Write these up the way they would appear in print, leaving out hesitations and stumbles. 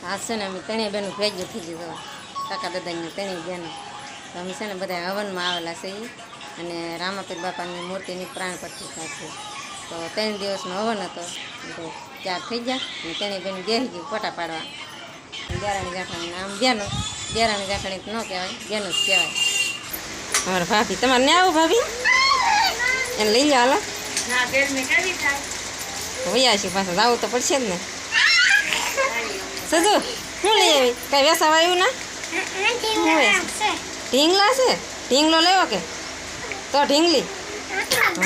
આ છે ને અમે ત્રણેય બેનું ભેગી થઈ ગયું કાકા દાદાની ત્રણેય બેનો તો અમે છે ને બધા હવનમાં આવેલા છે અને રામાપીર બાપાની મૂર્તિની પ્રાણ પ્રતિષ્ઠા છે તો 3 દિવસનો હવન હતો તો 4 થઈ ગયા અને ત્રણેય બેન બેસી ગઈ ફોટા પાડવા દેરાણી ગાંઠાણી આમ બેનો દેરાણી ગાંઠાણી ન કહેવાય બેનું જ કહેવાય અમારા ભાભી તમારે ને આવો ભાભી એને લઈ લો હાલો વૈયા પાછા જવું તો પડશે જ ને સજુ શું લઈ આવી કઈ વેસાવ આવ્યું ના ઢીંગલા છે ઢીંગલો લેવો કે તો ઢીંગલી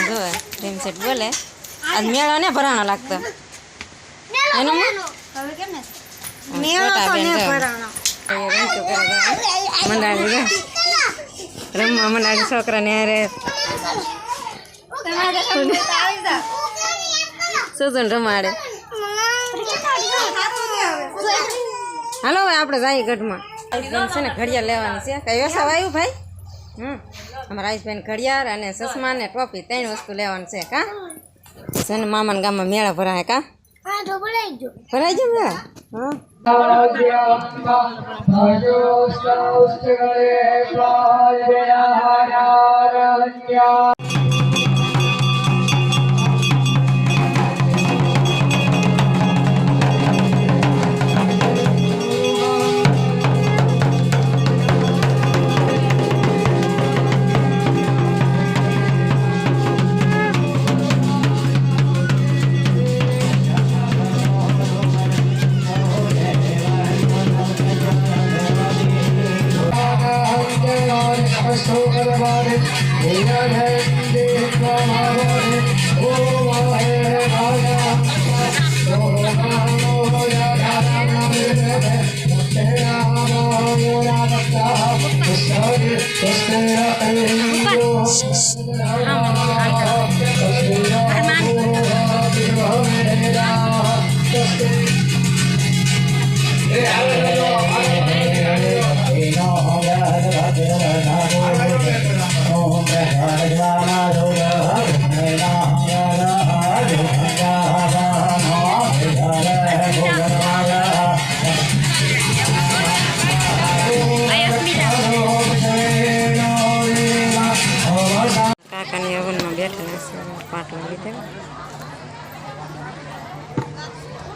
જો ઢીમ સેટ બોલે આજ મેળો ને ભરાણો લાગતો એનો મંડાળી રમવા મંડાળી છોકરાને અરે સુજન રમાડે હાલો ભાઈ આપણે જઈએ ગઢમાં આયુષભાઈ છે ને ઘડિયાળ લેવાની છે કઈ વ્યવસાય આવ્યું ભાઈ અમારા આયુષભાઈ ઘડિયાળ અને ચશ્મા ને ટોપી 3 વસ્તુ લેવાની છે કા છે ને મામાના ગામમાં મેળા ભરાય કા ભરાઈ ગયો મેળા હા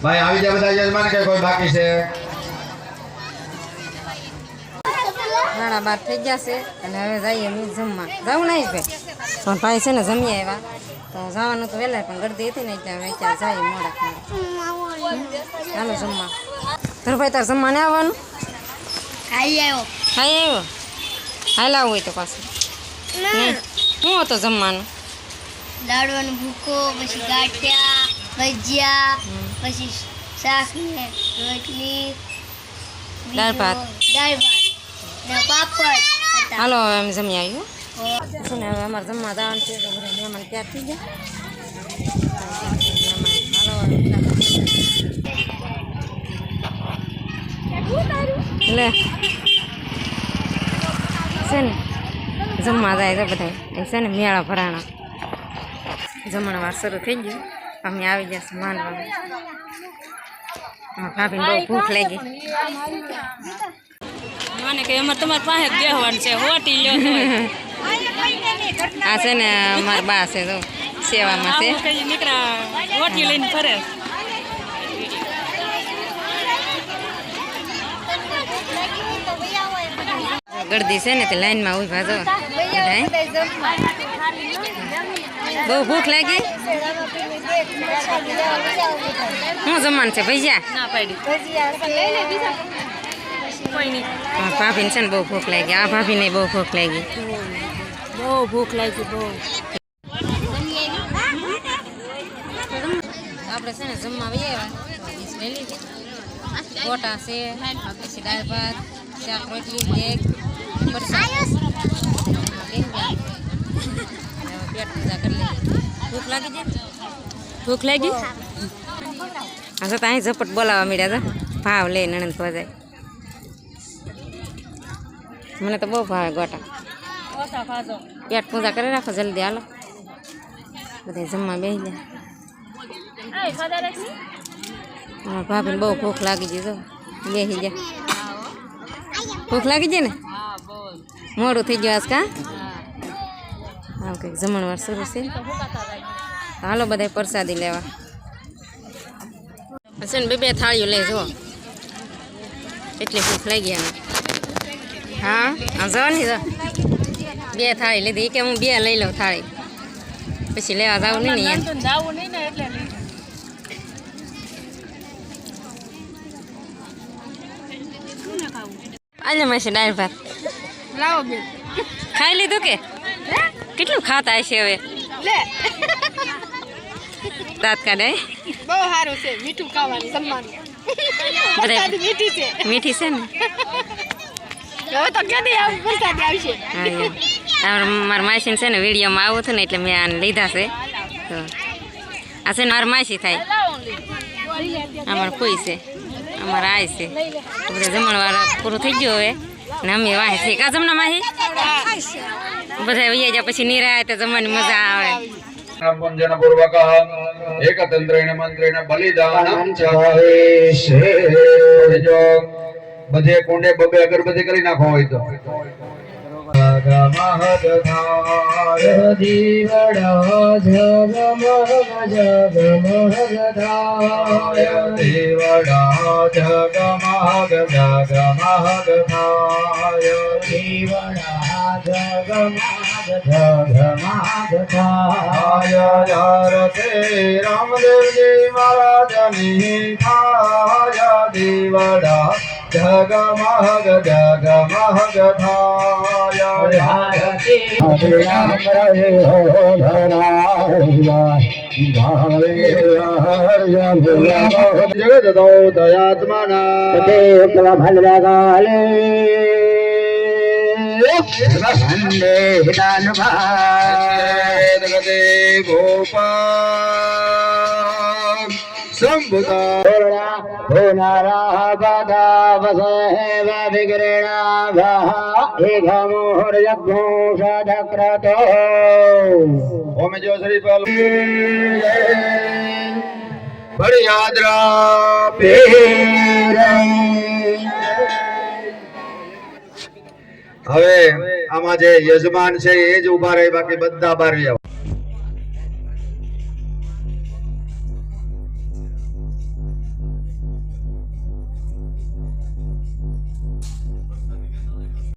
ભાઈ આવી જાય બધા યજમાન કે કોઈ બાકી છે 12:30 થઈ ગયા છે અને હવે જઈએ અમે જમવા જવું નહીં ભાઈ પણ ભાઈ છે ને જમી આવ્યા તો જવાનું તો વહેલા પણ ગરદી હતી ને એટલે હવે ત્યાં જઈએ મોડા હાલો જમવા ધરભાઈ તાર જમવા ને આવવાનું આવ્યો હાલ આવું હોય તો પાછું શું હતો જમવાનું લાડવાનો ભૂકો પછી ગાંઠિયા ભજીયા પછી શાક ને રોટલી દાળ ભાત ને પાપડ હાલો હવે અમે જમી આવ્યું છે ને હવે અમારે જમવા જવાનું છે તો બધા મહેમાન તૈયાર થઈ ગયા લે છે ને જમવા જાય છે બધા એ છે ને મેળા ભરાણા જમણવાર શરૂ થઈ ગયું અમે આવી જશે માનવા ભાભીને બહુ ભૂખ લાગી મને કે અમારે તમારી પાસે બેહવાનું છે હોટી લ્યો આ છે ને અમારા બા છે તો સેવામાં છે નીકળા હોટી લઈને ફરે ગરદી છે ને તે લાઈનમાં ઉભા જો બહુ ભૂખ લાગી શું જમવાનું છે ભૈયા ના પાડી કોઈ નહીં ભાભીને છે ને બહુ ભૂખ લાગી આ ભાભીને બહુ ભૂખ લાગી બહુ ભૂખ લાગી બહુ આપણે છે ને જમવા લઈ લીધી ગોટા છે પછી દાળ ભાત શાક રોટલી એક પેટ પૂજા કરી લઈએ ભૂખ લાગી જાય ભૂખ લાગી હા તો અહીં ઝપટ બોલાવવા મળ્યા હતા ભાવ લે નણંદ ભજાય મને તો બહુ ભાવે ગોટા પેટ પૂજા કરી રાખો જલ્દી હાલો બધા જમવા બેસી જાય ભાભીને બહુ ભૂખ લાગી ગઈ તો બેસી જા. ભૂખ લાગી જાય ને? મોડું થઈ ગયું આજ કા? હા કંઈક જમણવાર શરૂ છે. હાલો બધા પ્રસાદી લેવા. હશે ને બે થાળીઓ લઈ જો. એટલી ભૂખ લાગી એને. હા આમ જવાની જો. 2 થાળી લીધી કે હું 2 લઈ લઉં થાળી. પછી લેવા જાવું નહીં ને એમ. જાવું નહીં ને એટલે આજે માસી દાળ ભાત લાવો બેન ખાઈ લીધું કે? કેટલું ખાતા હશે હવે? દાંત કાઢે? બહુ સારું છે મીઠું ખાવાનું જમવાનું બધા મીઠી છે મીઠી છે ને? હવે તો ક્યાંથી વરસાદ આવશે હા મારા માસીને છે ને વિડીયોમાં આવું હતું ને એટલે મેં આને લીધા છે. તો આ છે ને મારી માસી થાય. અમારે કોઈ છે, અમારા આય છે. બધા જમણવાર પૂરું થઈ ગયું હવે ને અમે વાહે છે. કા જમણા માહી બધા વૈયા જાય પછી નિરાય તો જમવાની મજા આવે. પૂજન પૂર્વક એકતંત્રેણ મંત્રેણ બલિદાનમ ચાહે જો બધે કુંડે બબે અગરબત્તી કરી નાખો હોય તો દીવડા જગમગ જગમગ દીવડા જગમગ જગમગ દીવડા જગમગ જગમગ આરતે રામદેવજી મહારાજની થાય દીવડા જગમગ જગમગ થાય જગત ગોપાલ સંભુતા હોનારા બાધા વસહેવ વિગ્રહણા એઘમોર યજ્ઞો સદક્રતો ઓમ જો શ્રી પાલ બડી યાદરા પેરે. હવે આમાં જે યજમાન છે એ જ ઉભા રહે, બાકી બધા બહાર આવો.